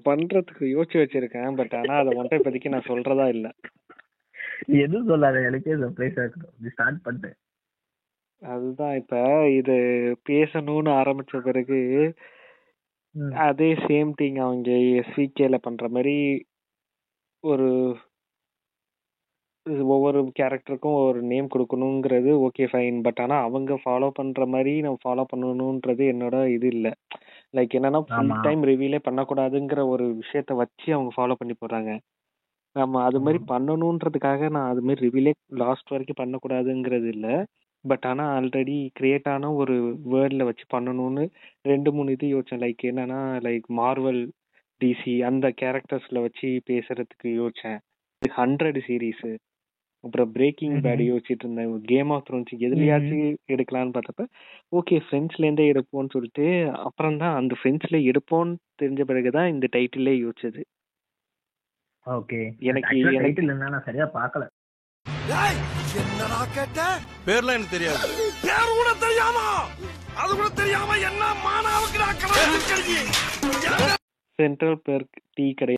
பண்றதுக்கு யோசிச்சு வச்சிருக்கேன். பட் ஆனா அதை ஒன்றை இப்போதைக்கு நான் சொல்றதா இல்ல. எதுவும் சொல்லாத, எனக்கே சர்ப்ரைஸா இருக்கணும். ஸ்டார்ட் பண்ணிட்டேன். அதுதான் இப்ப இது பேசணும்னு ஆரம்பிச்ச பிறகு அதே சேம் திங் அவங்க எஸ்விகேல பண்ற மாதிரி ஒரு ஒவ்வொரு கேரக்டருக்கும் ஒரு நேம் கொடுக்கணுங்கிறது ஓகே ஃபைன். பட் ஆனா அவங்க ஃபாலோ பண்ற மாதிரி நம்ம ஃபாலோ பண்ணணும்ன்றது என்னோட இது இல்லை. லைக் என்னன்னா ஃபுல் டைம் ரிவீலே பண்ணக்கூடாதுங்கிற ஒரு விஷயத்த வச்சு அவங்க ஃபாலோ பண்ணி போடுறாங்க. நம்ம அது மாதிரி பண்ணணுன்றதுக்காக நான் அது மாதிரி ரிவீலே லாஸ்ட் வரைக்கும் பண்ணக்கூடாதுங்கிறது இல்லை. பட் ஆனா ஆல்ரெடி கிரியேட் ஆன ஒரு வேர்ல்ட்ல வச்சு பண்ணணும்னு 2-3 இது யோசிச்சேன். லைக் என்னன்னா லைக் மார்வல், டிசி அந்த கேரக்டர்ஸ்ல வச்சு பேசுறதுக்கு யோசிச்சேன். 100 சீரீஸ், அப்புறம் பிரேக்கிங் பேட் யோசிச்சுட்டு இருந்தேன். கேம் ஆஃப் த்ரோன்ஸ் எதுலயாச்சும் எடுக்கலான்னு பார்த்தப்ப ஓகே ஃப்ரெண்ட்ஸ்ல இருந்தே எடுப்போம்னு சொல்லிட்டு அப்புறம் தான் அந்த ஃப்ரெண்ட்ஸ்ல எடுப்போம்னு தெரிஞ்ச பிறகுதான் இந்த டைட்டிலே யோசிச்சது. ஓகே, எனக்கு டைட்டில் என்ன நான் சரியா பார்க்கல. என்னடா கேட்ட? பேர்ல எனக்கு தெரியாது. பேர் கூட தெரியாமா? அது கூட தெரியாம என்ன மானாவுக்கு நான் கடை சென்ட்ரல் பார்க் டீ கடை,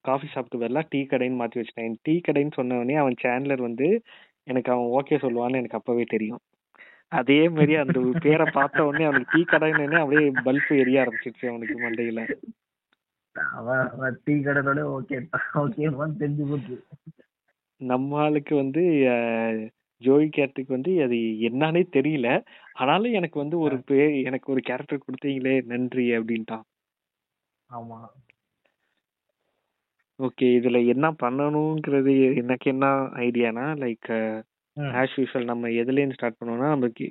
காஃபி ஷாப்க்கு பதிலாக டீ கடைன்னு மாற்றி வச்சிட்டேன். டீ கடைன்னு சொன்ன உடனே அவன் சேனலர் வந்து எனக்கு அவன் ஓகே சொல்லுவான்னு எனக்கு அப்பவே தெரியும். அதே மாதிரி அந்த பேரை பார்த்த உடனே அவனுக்கு டீ கடைன்னு அப்படியே பல்ப் எரிய ஆரம்பிச்சிருச்சு அவனுக்கு மண்டையில. டீ கடையோட ஓகே தெரிஞ்சு போச்சு. நம்ம ஆளுக்கு வந்து ஜோய் கேரக்டருக்கு வந்து அது என்னன்னே தெரியல. ஆனாலும் எனக்கு வந்து ஒரு எனக்கு ஒரு கேரக்டர் கொடுத்தீங்களே நன்றி அப்படின்ட்டான். ஆமா, ஓகே இதுல என்ன பண்ணணுங்கிறது எனக்கு என்ன ஐடியானா லைக் ஆஸ் யூஷுவல் நம்ம எதுலேருந்து ஸ்டார்ட் பண்ணோம்னா நமக்கு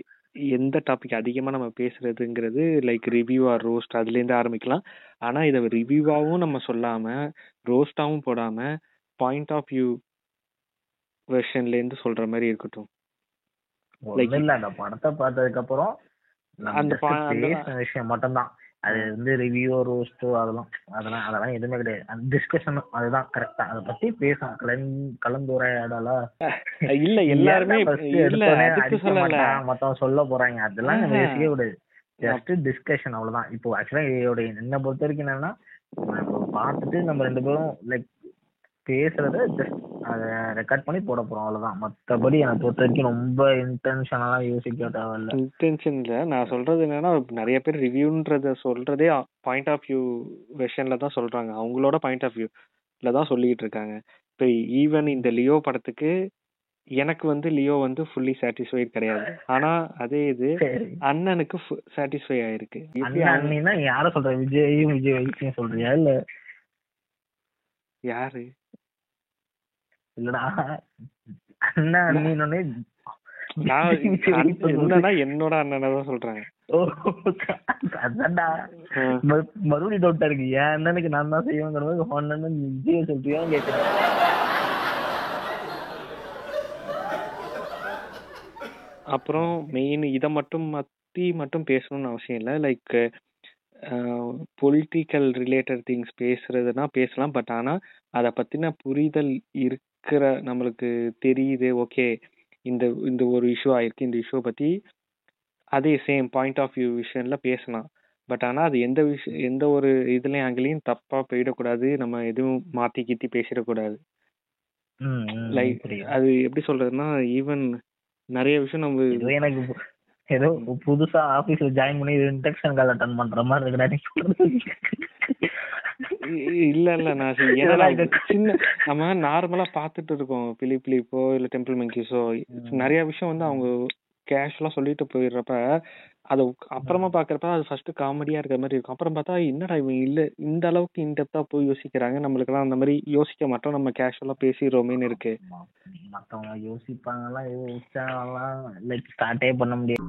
எந்த டாபிக் அதிகமாக நம்ம பேசுறதுங்கிறது லைக் ரிவ்யூ ஆர் ரோஸ்ட் அதுலேருந்து ஆரம்பிக்கலாம். ஆனால் இதை ரிவ்யூவாகவும் நம்ம சொல்லாமல் ரோஸ்டாகவும் போடாமல் பாயிண்ட் ஆஃப் வியூ வெர்ஷன்லேருந்து சொல்கிற மாதிரி இருக்கட்டும். லைக் இல்லை, அந்த படத்தை பார்த்ததுக்கு அப்புறம் அந்த விஷயம் மட்டும்தான். அது வந்து ரிவ்யூ ரோஸ்டோ அதெல்லாம் எதுவுமே கிடையாது. அந்த டிஸ்கஷன் அதுதான் கரெக்டா. அதை பத்தி பேசணும், கலந்துரையாடலா இல்ல எல்லாருமே மத்தவங்க சொல்ல போறாங்க அதெல்லாம் நம்ம யோசிக்கவே கூடாது. ஜஸ்ட் டிஸ்கஷன் அவ்வளவுதான். இப்போ ஆக்சுவலா என்ன பொறுத்த வரைக்கும் என்னன்னா பார்த்துட்டு நம்ம 2 பேரும் லைக் பேசுறத ஜஸ்ட் அதை ரெக்கார்ட் பண்ணி போட போறோம் அவ்வளவுதான். மற்றபடி எனக்கு பொறுத்த வரைக்கும் ரொம்ப இன்டென்ஷனலா யோசிக்க தேவையில்ல. இன்டென்ஷன் இல்லை, நான் சொல்றது என்னன்னா நிறைய பேர் ரிவ்யூன்றத சொல்றதே பாயிண்ட் ஆஃப் வியூ வெர்ஷன்ல தான் சொல்றாங்க. அவங்களோட பாயிண்ட் ஆஃப் வியூல தான் சொல்லிட்டு இருக்காங்க. இப்போ ஈவன் இந்த லியோ படத்துக்கு எனக்கு வந்து லியோ வந்து ஃபுல்லி சாட்டிஸ்ஃபைட் கிடையாது. ஆனா அதே இது அண்ணனுக்கு சாட்டிஸ்ஃபை ஆயிருக்கு. அண்ணா யார சொல்ற? விஜய் சொல்றியா இல்ல யாரு? இல்லடா அண்ணா அண்ணனே என்னோட அண்ணனதான் சொல்றாங்க. அதான்டா மறுபடியும் டவுட்டா இருக்கு. என் அண்ணனுக்கு நான் தான் செய்வேங்கிற விஜய் சொல்றியா கேட்கிறேன். அப்புறம் மெயின் இதை மட்டும் பேசணும்னு அவசியம் இல்லை. லைக் பொலிட்டிக்கல் ரிலேட்டட் திங்ஸ் பேசுறதுனா பேசலாம். பட் ஆனால் அதை பற்றின புரிதல் இருக்கிற நம்மளுக்கு தெரியுது. ஓகே இந்த ஒரு இஷ்யூ ஆயிருக்கு, இந்த இஷ்யூ பற்றி அதே சேம் பாயிண்ட் ஆஃப் வியூ விஷயம்ல பேசலாம். பட் ஆனால் அது எந்த ஒரு இதுலேயும் ஆங்கிலையும் தப்பாக போயிடக்கூடாது. நம்ம எதுவும் மாற்றி கீத்தி பேசிடக்கூடாது. லைக் அது எப்படி சொல்றதுன்னா ஈவன் நிறைய விஷயம் நம்ம எனக்கு ஏதோ புதுசா ஆபீஸ்ல ஜாயின் பண்ணி இன்டெக்ஷன் கால் அட்டெண்ட் பண்ற மாதிரி இருக்குடா. இல்ல நான் சின்ன நம்ம நார்மலா பாத்துட்டு இருக்கோம் பிலிப்போ இல்ல டெம்பிள் மங்கிஸோ நிறைய விஷயம் வந்து அவங்க கேஷுவலா சொல்லிட்டு போயிடுறப்ப அது அப்புறமா பாக்குறப்ப அது ஃபர்ஸ்ட் காமெடியா இருக்கிற மாதிரி இருக்கும். அப்புறம் பார்த்தா என்னடா இவங்க இல்ல இந்த அளவுக்கு இன்டெப்தா போய் யோசிக்கிறாங்க, நம்மளுக்கு எல்லாம் அந்த மாதிரி யோசிக்க மாட்டோம், நம்ம கேஷுவலா பேசிடுறோமேன்னு இருக்கு. மத்தவங்க யோசிப்பாங்கலாம் லைக் ஸ்டார்ட்டே பண்ண முடியாது.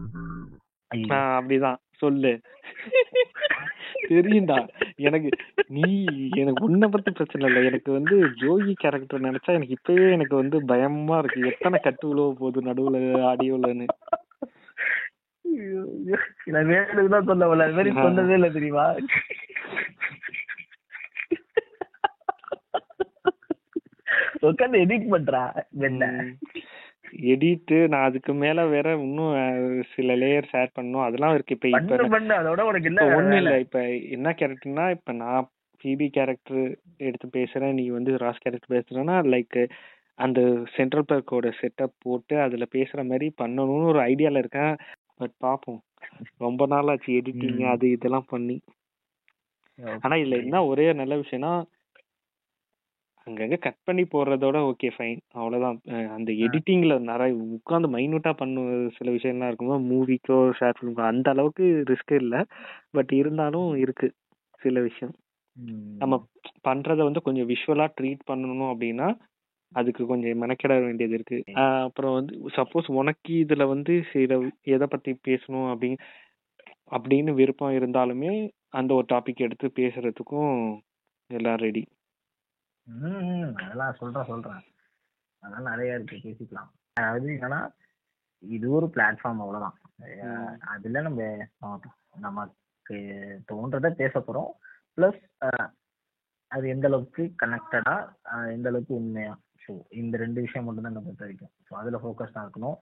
அப்படிதான் சொல்லு. தெரியும்டா எனக்கு, நீ எனக்கு உன்னை பத்தி பிரச்சனை இல்லை, எனக்கு வந்து ஜோயி கேரக்டர் நினைச்சா எனக்கு இப்பவே எனக்கு வந்து பயமா இருக்கு. எத்தனை கட்டு உழவ போகுது நடுவுல ஆடியோலன்னு. நான் வேணுக்குதான் சொல்ல அது மாதிரி சொன்னதே இல்லை தெரியுமா. உட்காந்து எடிட் பண்றா எடிட். நான் அதுக்கு மேல வேற இன்னும் சில லேயர்ஸ் ஆட் பண்ணணும், அதெல்லாம் இருக்கு. இப்ப அதோட உனக்கு ஒண்ணும் இல்ல. இப்ப என்ன கேரக்டர்னா இப்ப நான் பிபி கேரக்டர் எடுத்து பேசுற, நீ வந்து ராஸ் கேரக்டர் பேசுறேன்னா லைக் அந்த சென்ட்ரல் பார்க்கோட செட்டப் போட்டு அதுல பேசுற மாதிரி பண்ணணும்னு ஒரு ஐடியால இருக்கேன். பட் பாப்போம், ரொம்ப நாள் ஆச்சு எடிட்டிங் அது இதெல்லாம் பண்ணி. ஆனா இதுல என்ன ஒரே நல்ல விஷயம்னா அங்கங்க கட் பண்ணி போடுறதோட ஓகே ஃபைன், அவ்வளவுதான். அந்த எடிட்டிங்ல நிறைய உட்காந்து மைனூட்டா பண்ண சில விஷயம்லாம் இருக்கும்போது மூவிக்கோ ஷார்ட் ஃபிலிம்க்கோ அந்த அளவுக்கு ரிஸ்க் இல்லை. பட் இருந்தாலும் இருக்கு சில விஷயம். நம்ம பண்றத வந்து கொஞ்சம் விஷுவலா ட்ரீட் பண்ணணும் அப்படின்னா அதுக்கு கொஞ்சம் மெனக்கிட வேண்டியது இருக்கு. அப்புறம் வந்து சப்போஸ் உனக்கு இதுல வந்து சில எதை பத்தி பேசணும் அப்படின்னு விருப்பம் இருந்தாலுமே அந்த ஒரு டாபிக் எடுத்து பேசுறதுக்கும் எல்லாம் ரெடி. அதெல்லாம் சொல்றேன் அதெல்லாம் நிறைய இருக்கு, பேசிக்கலாம். அதாவது என்னன்னா இது ஒரு பிளாட்ஃபார்ம், அவ்வளவுதான். அதுல நமக்கு தோன்றதை பேச போறோம். பிளஸ் அது எந்த அளவுக்கு கனெக்டடா, எந்த அளவுக்கு உண்மையா, ஸோ இந்த 2 விஷயம் மட்டும் தான் பொறுத்த வரைக்கும். ஸோ அதுல ஃபோக்கஸ்டா இருக்கணும்.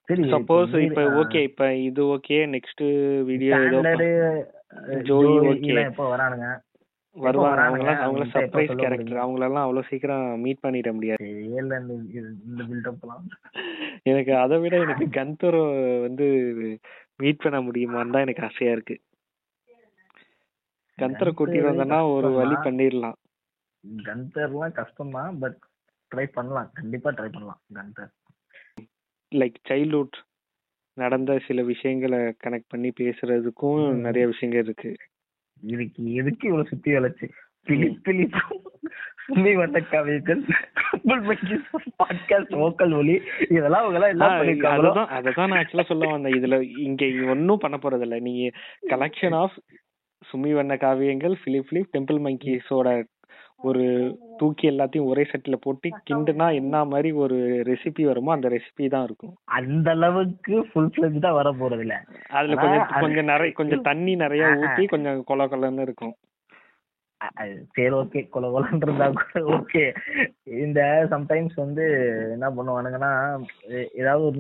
சரி, சப்போஸ் இப்ப ஓகே, இப்ப இது okay, next video Joy okay எப்போ வரானுங்க வருவாங்க, அவங்கள சர்ப்ரைஸ் கேரக்டர், அவங்களெல்லாம் அவ்வளவு சீக்கிரம் மீட் பண்ணிட முடியாது. இந்த பில்டப்லாம் எனக்கு அதை விட எனக்கு கந்தரோ வந்து மீட் பண்ண முடியுமான்னு தான் எனக்கு ஆசையா இருக்கு. கந்தரை கூட்டிட்டு வந்தா ஒரு வழி பண்ணிடலாம். கந்தர்லாம் கஷ்டம் தான், பட் ட்ரை பண்ணலாம், கண்டிப்பா ட்ரை பண்ணலாம். கந்தர் லைக் சைல்ட்ஹுட் நடந்த சில விஷயங்களை கனெக்ட் பண்ணி பேசுறதுக்கும் நிறைய விஷயங்கள் இருக்கு. எதுக்கு இவ்வளவு சுத்தி வளைச்சு சுமி வந்த கவிகள் இதெல்லாம் அததான் நான் ஆக்சுவலா சொல்ல வந்தேன். இதுல இங்க ஒன்னும் பண்ண போறது இல்ல. நீங்க கலெக்ஷன் ஆஃப் சுமி வண்ண காவியங்கள், பிலிப் டெம்பிள் மங்கீஸோட ஒரு தூக்கி எல்லாத்தையும் ஒரே செட்ல போட்டு கிண்டுனா என்ன மாதிரி ஒரு ரெசிபி வருமோ அந்த ரெசிபி தான் இருக்கும். அந்த அளவுக்கு ஃபுல் ஃபிளெஜ்டா வர போறது இல்ல. அதுல கொஞ்சம் தண்ணி நிறைய ஊத்தி கொஞ்சம் கொல கொலன்னு இருக்கும். சரி, ஓகே, கொலகொலன்றதா கூட ஓகே. இந்த சம்டைம்ஸ் வந்து என்ன பண்ணுவானுங்கன்னா, ஏதாவது ஒரு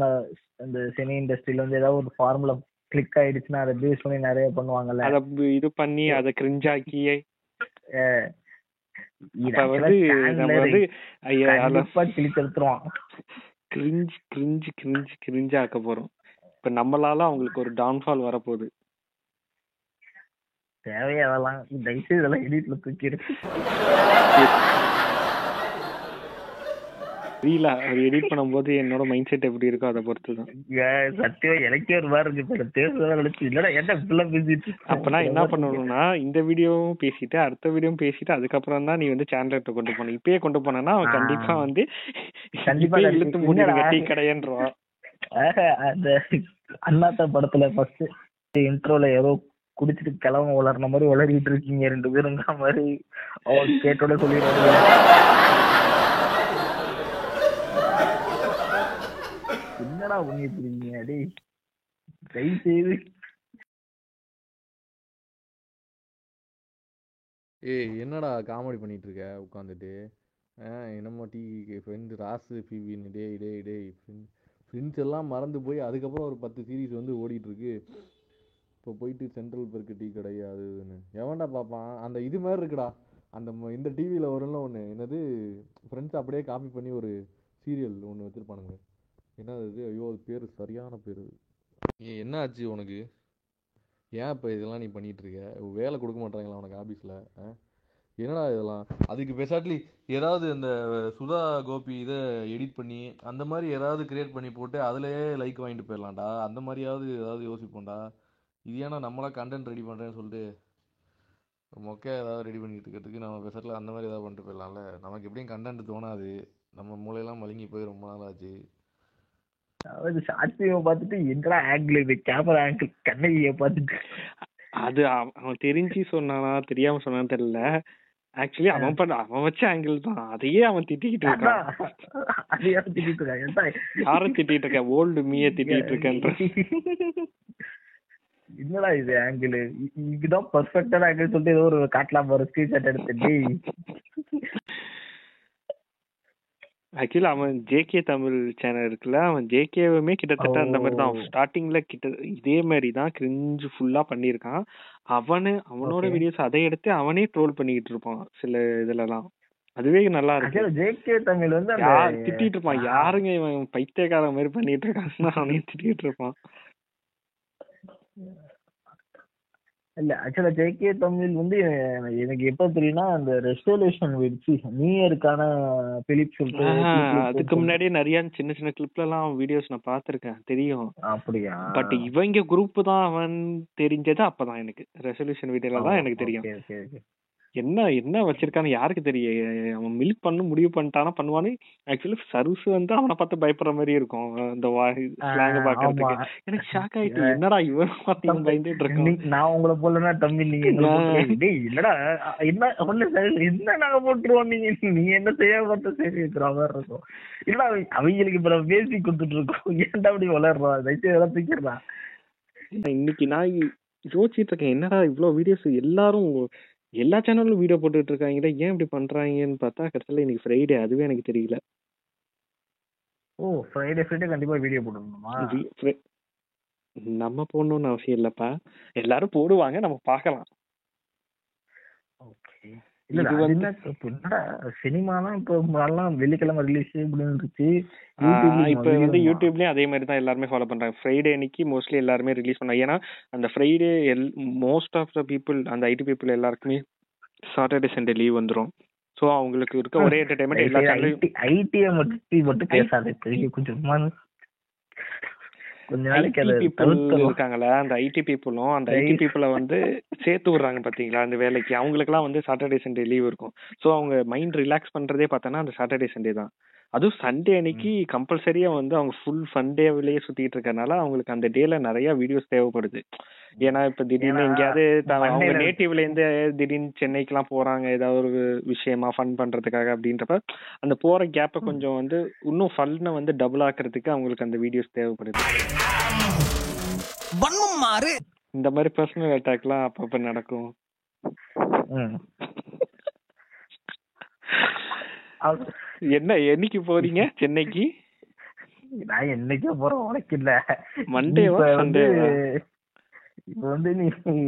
இந்த சினி இண்டஸ்ட்ரியில வந்து ஏதாவது ஒரு ஃபார்முலா கிளிக் ஆயிடுச்சுன்னா அதை பேஸ் பண்ணி நிறைய பண்ணுவாங்கல்ல, அத இது பண்ணி அதை கிரிஞ்சாக்கி கிரிஞ்ச் ஆக்க போறோம். இப்ப நம்மளால அவங்களுக்கு ஒரு டவுன்ஃபால் வரப்போகுது. தேவையா அதெல்லாம்? தயவுசெய்து இதெல்லாம் எடிட்ல தூக்கிடு. எடிட் பண்ணும்போது என்னோட மைண்ட் செட் எப்படி இருக்கோ அதை பொறுத்துதான். சத்தியம் எனக்கே ஒரு மாதிரி இருக்கு. அப்பனா என்ன பண்ணணும்னா இந்த வீடியோவும் பேசிட்டு அடுத்த வீடியோவும் பேசிட்டு அதுக்கப்புறம் தான் நீ வந்து சேனல்கிட்ட கொண்டு போன. இப்பயே கொண்டு போனா அவன் கண்டிப்பா வந்து இழுத்து மூடிடுங்க டீ கடையன்றான். அந்த அண்ணாத்த படத்துல ஃபர்ஸ்ட் இன்ட்ரோல ஏதோ குடிச்சிட்டு கிளம்ப வளர்ன மாதிரி வளரிட்டு இருக்கீங்க 2 பேருங்கிற மாதிரி அவன் கேட்டோட சொல்லிடுவாங்க. என்னடா பண்ணிட்டு இருக்கீங்க டேய், தயவு செய்து. என்னடா காமெடி பண்ணிட்டு இருக்க உட்காந்துட்டு? என்னமோ ஃப்ரெண்டு ராசு பிவின்னு டேய் ஃப்ரெண்ட்ஸ் எல்லாம் மறந்து போய் அதுக்கப்புறம் ஒரு 10 சீரீஸ் வந்து ஓடிட்டு இருக்கு. இப்போ போயிட்டு சென்ட்ரல் பார்க்கு டீ கடை அதுன்னு எவன்டா பார்ப்பான்? அந்த இது மாதிரி இருக்குடா, அந்த இந்த டிவியில் வரும்ல ஒன்று, என்னது ஃப்ரெண்ட்ஸ் அப்படியே காப்பி பண்ணி ஒரு சீரியல் ஒன்று வச்சுருப்பானுங்க. என்னது இது? ஐயோ, அது பேர் சரியான பேர். என்ன ஆச்சு உனக்கு? ஏன் இப்போ இதெல்லாம் நீ பண்ணிகிட்டு இருக்க? வேலை கொடுக்க மாட்டாங்களா உனக்கு ஆஃபீஸில்? என்னடா இதெல்லாம்? அதுக்கு பெசாட்லி ஏதாவது இந்த சுதா கோபி இதை எடிட் பண்ணி அந்த மாதிரி ஏதாவது கிரியேட் பண்ணி போட்டு அதுலேயே லைக் வாங்கிட்டு போயிடலாம்டா. அந்த மாதிரியாவது ஏதாவது யோசிப்போம்டா. இது ஏன்னா நம்மளா கண்டென்ட் ரெடி பண்ணுறேன்னு சொல்லிட்டு மொக்கையாக ஏதாவது ரெடி பண்ணிட்டு இருக்கிறதுக்கு நம்ம பெசட்டில் அந்த மாதிரி ஏதாவது பண்ணிட்டு போயிடலாம்ல. நமக்கு எப்படியும் கண்டென்ட் தோணாது, நம்ம மூளையெல்லாம் மழுங்கி போய் ரொம்ப நாள் ஆச்சு. அதாவது ஷார்ட் ஃபிலிமை பார்த்துட்டு எங்கடா ஆங்கிள், இது கேமரா ஆங்கிள் கண்ணகியை பார்த்துட்டு அது அவன் தெரிஞ்சு சொன்னானா தெரியாம சொன்னான்னு தெரியல. ஆக்சுவலி அவன் வச்ச ஆங்கிள் தான். அதையே அவன் திட்டிக்கிட்டு இருக்கான். யார திட்டிட்டு இருக்க? ஓல்டு மீய திட்டிட்டு இருக்கேன்ற. என்னடா இது ஆங்கிள், இதுதான் பெர்ஃபெக்ட்டான ஆங்கிள் சொல்லிட்டு ஏதோ ஒரு காட்டலாம் போற ஸ்கிரீன்ஷாட் எடுத்துட்டு ஆக்சுவலி அவன் ஜேகே தமிழ் சேனல் இருக்குல்ல, அவன் ஜேகேவுமே கிட்டத்தட்ட அந்த மாதிரி தான் ஸ்டார்டிங்ல இதே மாதிரி தான் கிரிஞ்சு ஃபுல்லா பண்ணியிருக்கான். அவனோட வீடியோஸ் அதை எடுத்து அவனே ட்ரோல் பண்ணிக்கிட்டு இருப்பான் சில இதுலலாம். அதுவே நல்லா இருக்கு. ஜேகே தமிழ் வந்து திட்டிட்டு இருப்பான், யாருங்க இவன் பைத்தியக்கார மாதிரி பண்ணிட்டு இருக்கான்னு அவனையும் திட்டிட்டு இருப்பான். இல்ல ஆக்சுவலா ஜேகே தமிழ் வந்து எனக்கு எப்ப தெரியும்னா அந்த ரெஸ்டோலேஷன் வச்சு நியூஇயருக்கான பிலிப் சொல்லிட்டு அதுக்கு முன்னாடியே நிறைய சின்ன சின்ன கிளிப்ல எல்லாம் வீடியோஸ் நான் பாத்திருக்கேன், தெரியும். அப்படியா? பட் இவங்க குரூப் தான் அவன் தெரிஞ்சது அப்பதான் எனக்கு ரெசல்யூஷன் வீடியோல தான் எனக்கு தெரியும். என்ன வச்சிருக்கான்னு யாருக்கு தெரியும். அவன் மில்க் பண்ண முடிவு பண்ணிட்டானா பண்ணுவான்னு. ஆக்சுவலி சர்வீஸ் வந்து அவனை பார்த்து பயப்படுற மாதிரி இருக்கும் அந்த ஸ்லாங் பாக்குறதுக்கு. எனக்கு ஷாக் ஆயிட்டு, என்னடா இவன் பார்த்து பயந்துட்டு இருக்கான். நான் உங்களை போலனா தமிழ் நீங்க என்னடா என்ன என்ன நாங்க போட்டுருவோம், நீங்க என்ன செய்ய பார்த்த சரி இருக்கிற மாதிரி இருக்கும். இல்ல அவங்களுக்கு இப்ப பேசி கொடுத்துட்டு இருக்கோம், ஏன்டா அப்படி வளர்றான் தயவுசெய்து எல்லாம் தூக்கிடுறான். இன்னைக்கு நான் யோசிச்சுட்டு இருக்கேன், என்னடா இவ்வளவு வீடியோஸ் எல்லாரும் எல்லா சேனலும் வீடியோ போட்டுட்டு இருக்காங்க, ஏன் இப்படி பண்றாங்கன்னு பார்த்தா கடைசியில இன்னைக்கு ஃப்ரைடே, அதுவே எனக்கு தெரியல. ஓ ஃப்ரைடே கண்டிப்பா வீடியோ போடணுமா? நம்ம போடணும்னு அவசியம் இல்லப்பா, எல்லாரும் போடுவாங்க, நம்ம பார்க்கலாம். சினிமாலாம் இப்போ எல்லாம் வெள்ளிக்கிழமை ரிலீஸ் இருந்துச்சு. இப்ப வந்து யூடியூப்லயும் அதே மாதிரி தான் எல்லாருமே ஃபாலோ பண்றாங்க. ஃப்ரைடே அன்னைக்கு மோஸ்ட்லி எல்லாருமே ரிலீஸ் பண்ணாங்க. ஏன்னா அந்த Friday most of the people, அந்த ஐடி பீப்புள் எல்லாருக்குமே சாட்டர்டே சண்டே லீவ் வந்துரும். சோ அவங்களுக்கு இருக்க ஒரே என்டர்டைன்மெண்ட் எல்லா சேனலையும் ஐடியை மட்டும் பேசாதே, கொஞ்சம் இருக்காங்களா அந்த ஐடி பீப்புளும், அந்த ஐடி பீப்புளை வந்து சேர்த்து விடுறாங்க பாத்தீங்களா அந்த வேலைக்கு. அவங்களுக்கு எல்லாம் வந்து சாட்டர்டே சண்டே லீவ் இருக்கும். சோ அவங்க மைண்ட் ரிலாக்ஸ் பண்றதே பார்த்தோன்னா அந்த சாட்டர்டே சண்டே தான். அதுவும் சண்டே அன்னைக்கு கம்பல்சரியா வந்து அவங்க ஃபுல் ஃபன் டேவிலேயே சுத்திட்டு இருக்கறனால அவங்களுக்கு அந்த டேல நிறைய வீடியோஸ் தேவைப்படுது. ஏன்னா இப்ப திடீர்னு எங்கேயாவது அவங்க நேட்டிவ்ல இருந்து திடீர்னு சென்னைக்கு எல்லாம் போறாங்க ஏதாவது ஒரு விஷயமா ஃபன் பண்றதுக்காக அப்படின்றப்ப அந்த போற கேப்ப கொஞ்சம் வந்து இன்னும் ஃபன்னை வந்து டபுள் ஆக்குறதுக்கு அவங்களுக்கு அந்த வீடியோஸ் தேவைப்படுது. இந்த மாதிரி பர்சனல் அட்டாக் எல்லாம் அப்பப்ப நடக்கும். என்ன என்னைக்கு போறீங்க சென்னைக்கு? நான் என்னைக்கே போறேன், உனக்கு இல்ல மண்டேவா சண்டேவா? இப்ப வந்து நீ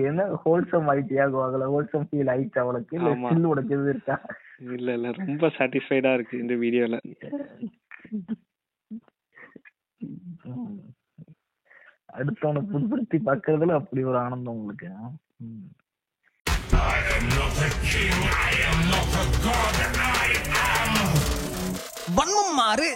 என்ன ஹோல்சம் ஆயிட்டியா, ஹோல்சம் ஃபீல் ஆயிடுச்சா உனக்கு? இல்ல ஸ்டில் உனக்கு எது இருக்கா? இல்ல ரொம்ப சாட்டிஸ்ஃபைடா இருக்கு இந்த வீடியோல. அடுத்தவனை புதுப்படுத்தி பாக்குறதுல அப்படி ஒரு ஆனந்தம் உங்களுக்கு. I am not a king, I am not a god, I am வன்மம் மாறு.